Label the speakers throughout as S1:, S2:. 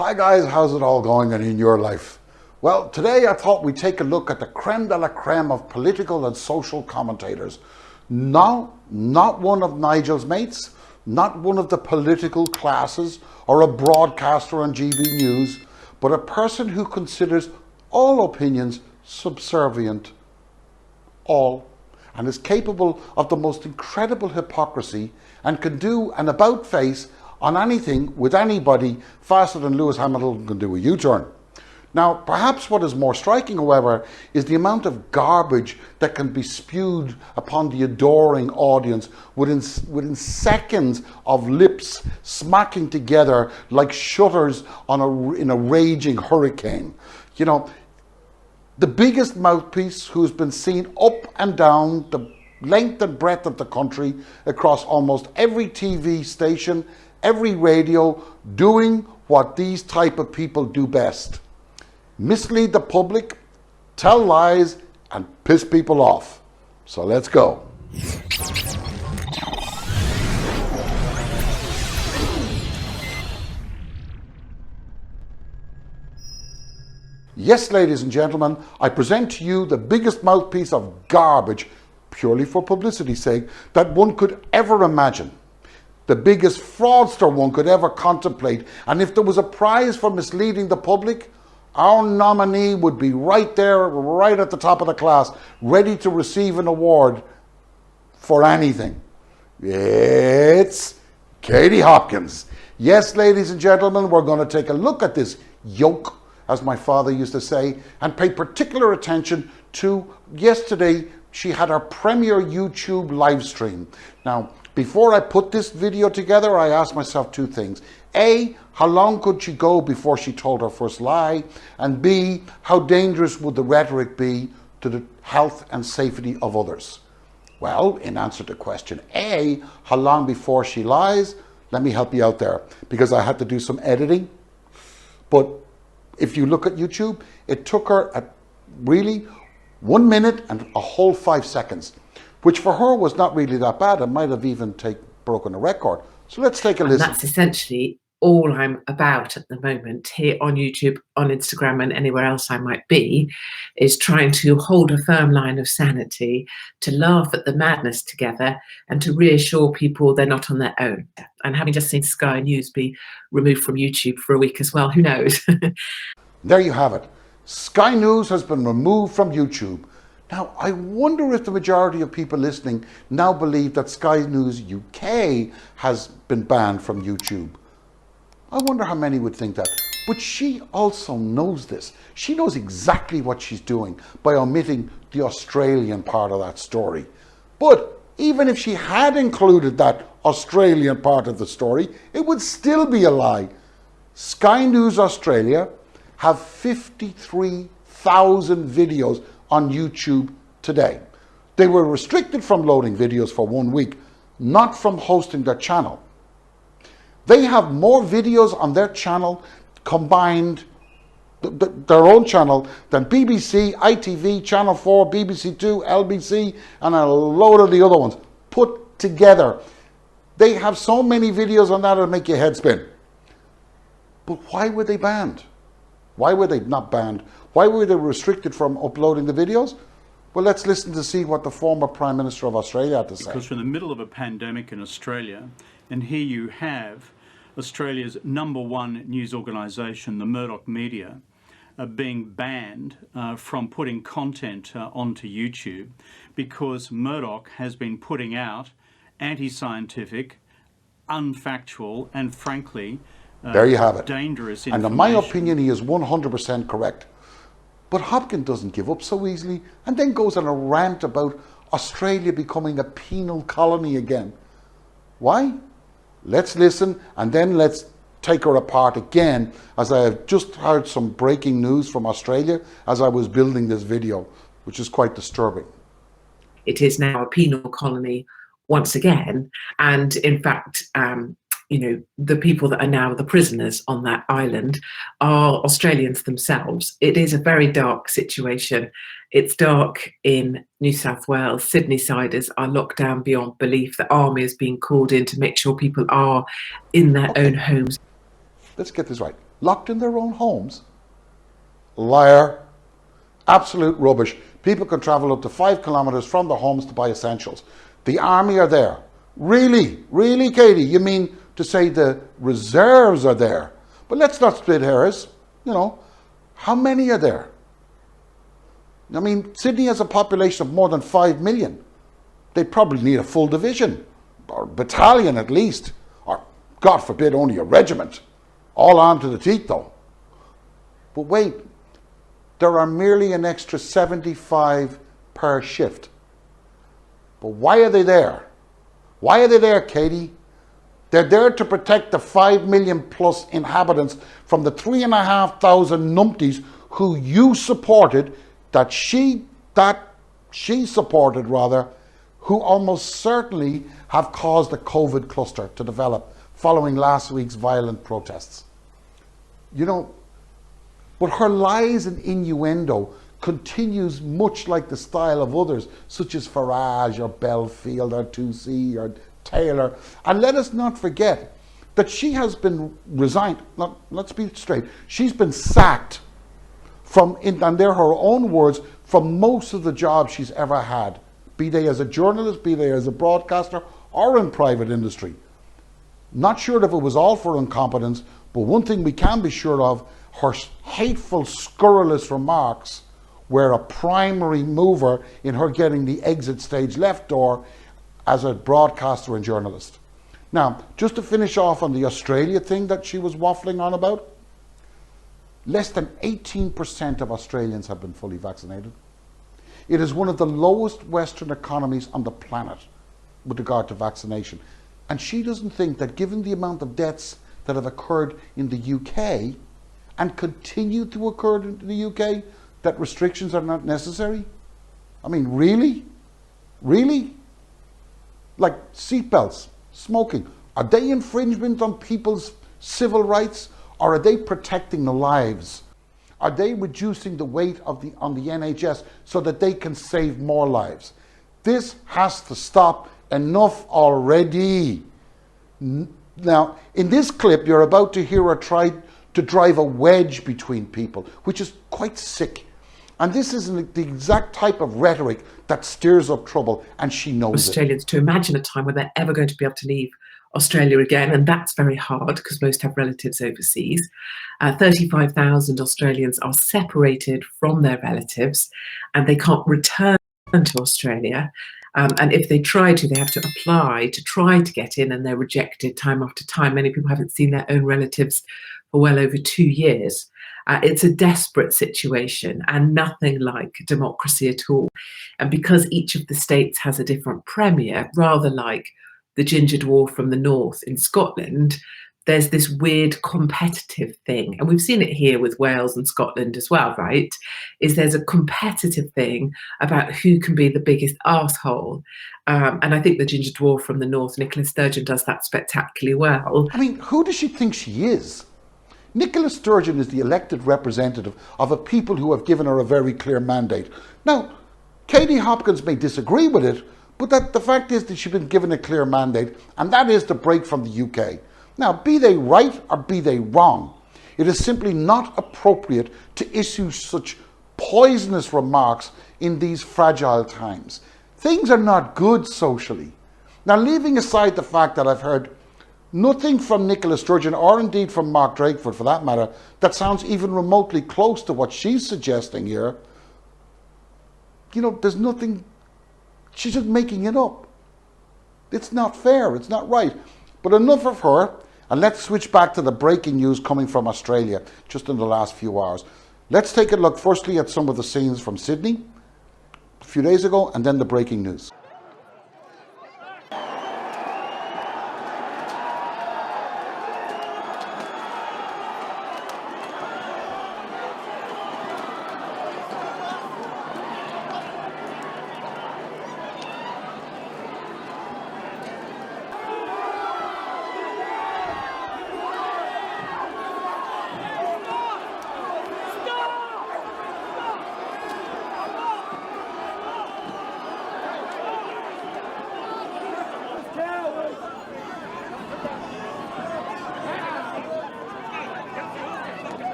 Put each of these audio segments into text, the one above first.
S1: Hi guys, how's it all going in your life? Well, today I thought we'd take a look at the creme de la creme of political and social commentators. No, not one of Nigel's mates, not one of the political classes or a broadcaster on GB News, but a person who considers all opinions subservient, all, and is capable of the most incredible hypocrisy and can do an about face on anything with anybody faster than Lewis Hamilton can do a U-turn. Now, perhaps what is more striking, however, is the amount of garbage that can be spewed upon the adoring audience within seconds of lips smacking together like shutters in a raging hurricane. You know, the biggest mouthpiece who's been seen up and down the length and breadth of the country across almost every TV station, every radio, doing what these type of people do best: mislead the public, tell lies, and piss people off. So let's go. Yes, ladies and gentlemen, I present to you the biggest mouthpiece of garbage, purely for publicity's sake, that one could ever imagine. The biggest fraudster one could ever contemplate. And if there was a prize for misleading the public, our nominee would be right there, right at the top of the class, ready to receive an award for anything. It's Katie Hopkins. Yes, ladies and gentlemen, we're going to take a look at this yoke, as my father used to say, and pay particular attention to yesterday. She had her premiere YouTube live stream. Now, before I put this video together, I asked myself two things. A, how long could she go before she told her first lie? And B, how dangerous would the rhetoric be to the health and safety of others? Well, in answer to question A, how long before she lies, let me help you out there, because I had to do some editing. But if you look at YouTube, it took her at really 1 minute and a whole 5 seconds, which for her was not really that bad. It might have even broken a record. So let's take a listen.
S2: That's essentially all I'm about at the moment here on YouTube, on Instagram, and anywhere else I might be, is trying to hold a firm line of sanity, to laugh at the madness together, and to reassure people they're not on their own. And having just seen Sky News be removed from YouTube for a week as well, who knows?
S1: There you have it. Sky News has been removed from YouTube. Now, I wonder if the majority of people listening now believe that Sky News UK has been banned from YouTube. I wonder how many would think that. But she also knows this. She knows exactly what she's doing by omitting the Australian part of that story. But even if she had included that Australian part of the story, it would still be a lie. Sky News Australia have 53,000 videos on YouTube today. They were restricted from loading videos for 1 week, not from hosting their channel. They have more videos on their channel combined, their own channel, than BBC, ITV, Channel 4, BBC 2, LBC, and a load of the other ones put together. They have so many videos on that it'll make your head spin. But why were they banned? Why were they not banned? Why were they restricted from uploading the videos? Well, let's listen to see what the former Prime Minister of Australia had to say.
S3: Because we're in the middle of a pandemic in Australia, and here you have Australia's #1 news organisation, the Murdoch Media, being banned from putting content onto YouTube because Murdoch has been putting out anti-scientific, unfactual, and frankly,
S1: there you have it.
S3: Dangerous information.
S1: And in my opinion, he is 100% correct. But Hopkins doesn't give up so easily and then goes on a rant about Australia becoming a penal colony again. Why? Let's listen, and then let's take her apart again, as I have just heard some breaking news from Australia as I was building this video, which is quite disturbing.
S2: It is now a penal colony once again, and in fact, the people that are now the prisoners on that island are Australians themselves. It is a very dark situation. It's dark in New South Wales. Sydney-siders are locked down beyond belief. The army is being called in to make sure people are in their own homes.
S1: let's get this right, locked in their own homes. Liar. Absolute rubbish. People can travel up to 5 kilometres from their homes to buy essentials. The army are there. Really? Really, Katie? You mean to say the reserves are there? But let's not split hairs. You know, how many are there? I mean, Sydney has a population of more than 5 million. They'd probably need a full division, or battalion at least, or God forbid, only a regiment. All armed to the teeth though. But wait, there are merely an extra 75 per shift. But why are they there? Why are they there, Katie? They're there to protect the 5 million plus inhabitants from the 3,500 numpties who you supported, that she supported rather, who almost certainly have caused a COVID cluster to develop following last week's violent protests. You know, but her lies and innuendo continues much like the style of others, such as Farage or Belfield or 2C or Taylor. And let us not forget that she has been resigned. Let's be straight. She's been sacked from, and they're her own words, from most of the jobs she's ever had, be they as a journalist, be they as a broadcaster, or in private industry. Not sure if it was all for incompetence, but one thing we can be sure of, her hateful, scurrilous remarks were a primary mover in her getting the exit stage left door as a broadcaster and journalist. Now, just to finish off on the Australia thing that she was waffling on about, less than 18% of Australians have been fully vaccinated. It is one of the lowest Western economies on the planet with regard to vaccination. And she doesn't think that given the amount of deaths that have occurred in the UK and continue to occur in the UK, that restrictions are not necessary? I mean, really? Really? Like seatbelts, smoking, are they infringement on people's civil rights, or are they protecting the lives? Are they reducing the weight of on the NHS so that they can save more lives? This has to stop. Enough already. Now, in this clip, you're about to hear her try to drive a wedge between people, which is quite sick. And this is the exact type of rhetoric that stirs up trouble, and she knows
S2: Australians to imagine a time when they're ever going to be able to leave Australia again, and that's very hard because most have relatives overseas. 35,000 Australians are separated from their relatives and they can't return to Australia. And if they try to, they have to apply to try to get in, and they're rejected time after time. Many people haven't seen their own relatives for well over 2 years. It's a desperate situation and nothing like democracy at all. And because each of the states has a different premier, rather like the ginger dwarf from the north in Scotland, there's this weird competitive thing. And we've seen it here with Wales and Scotland as well, right? Is there's a competitive thing about who can be the biggest arsehole. And I think the ginger dwarf from the north, Nicola Sturgeon, does that spectacularly well.
S1: I mean, who does she think she is? Nicola Sturgeon is the elected representative of a people who have given her a very clear mandate. Now, Katie Hopkins may disagree with it, but the fact is that she's been given a clear mandate, and that is to break from the UK. Now, be they right or be they wrong, it is simply not appropriate to issue such poisonous remarks in these fragile times. Things are not good socially. Now, leaving aside the fact that I've heard nothing from Nicola Sturgeon, or indeed from Mark Drakeford for that matter, that sounds even remotely close to what she's suggesting here, you know, there's nothing, she's just making it up. It's not fair, it's not right. But enough of her, and let's switch back to the breaking news coming from Australia just in the last few hours. Let's take a look firstly at some of the scenes from Sydney a few days ago, and then the breaking news.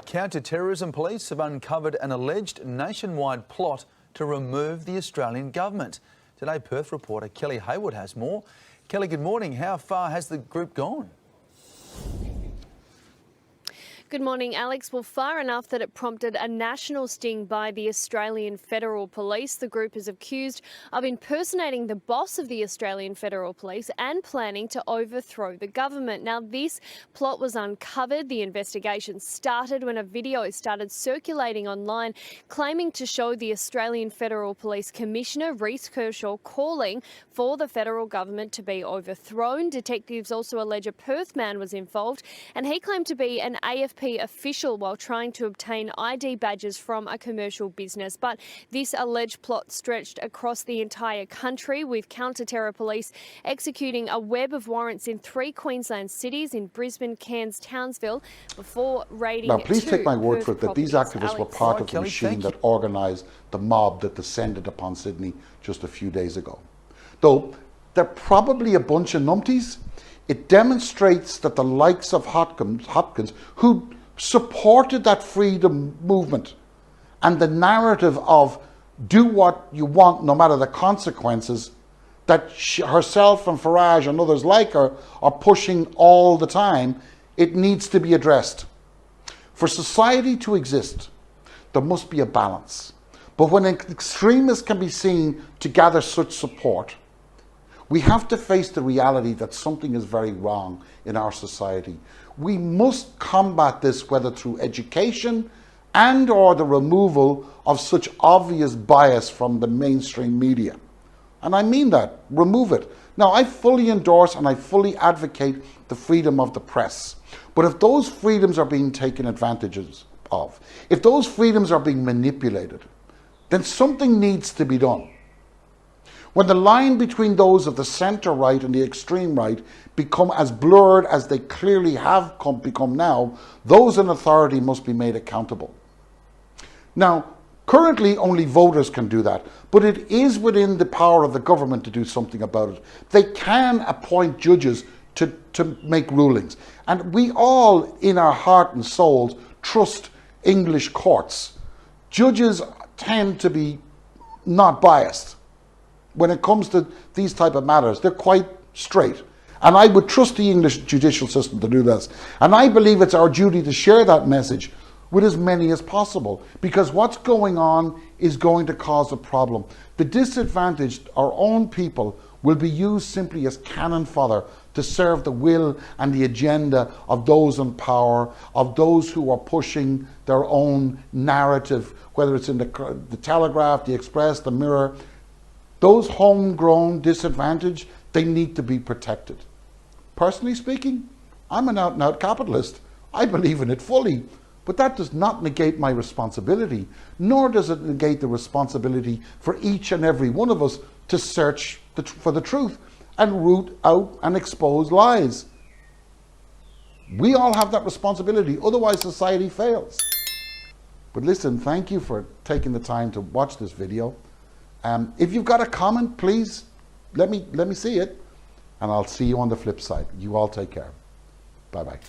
S4: Counter-terrorism police have uncovered an alleged nationwide plot to remove the Australian government. Today, Perth reporter Kelly Hayward has more. Kelly, good morning. How far has the group gone?
S5: Good morning, Alex. Well, far enough that it prompted a national sting by the Australian Federal Police. The group is accused of impersonating the boss of the Australian Federal Police and planning to overthrow the government. Now, this plot was uncovered. The investigation started when a video started circulating online claiming to show the Australian Federal Police Commissioner, Rhys Kershaw, calling for the federal government to be overthrown. Detectives also allege a Perth man was involved, and he claimed to be an AFP official while trying to obtain ID badges from a commercial business. But this alleged plot stretched across the entire country, with counter-terror police executing a web of warrants in 3 Queensland cities, in Brisbane, Cairns, Townsville, before raiding.
S1: Now, please take my word
S5: Perth
S1: for it that these
S5: properties.
S1: activists were part of the
S4: Kelly,
S1: machine
S4: thank you.
S1: that organised the mob that descended upon Sydney just a few days ago. Though they're probably a bunch of numpties, it demonstrates that the likes of Hopkins, who supported that freedom movement and the narrative of do what you want no matter the consequences, that herself and Farage and others like her are pushing all the time, it needs to be addressed. For society to exist, there must be a balance. But when extremists can be seen to gather such support, we have to face the reality that something is very wrong in our society. We must combat this, whether through education and or the removal of such obvious bias from the mainstream media. And I mean that, remove it. Now, I fully endorse and I fully advocate the freedom of the press. But if those freedoms are being taken advantage of, if those freedoms are being manipulated, then something needs to be done. When the line between those of the centre right and the extreme right become as blurred as they clearly have become now, those in authority must be made accountable. Now, currently only voters can do that, but it is within the power of the government to do something about it. They can appoint judges to make rulings. And we all, in our heart and souls, trust English courts. Judges tend to be not biased. When it comes to these type of matters, they're quite straight. And I would trust the English judicial system to do this. And I believe it's our duty to share that message with as many as possible, because what's going on is going to cause a problem. The disadvantaged, our own people, will be used simply as cannon fodder to serve the will and the agenda of those in power, of those who are pushing their own narrative, whether it's in the Telegraph, the Express, the Mirror. Those homegrown disadvantaged, they need to be protected. Personally speaking, I'm an out-and-out capitalist. I believe in it fully, but that does not negate my responsibility, nor does it negate the responsibility for each and every one of us to search for the truth and root out and expose lies. We all have that responsibility, otherwise society fails. But listen, thank you for taking the time to watch this video. If you've got a comment, please let me see it, and I'll see you on the flip side. You all take care. Bye-bye.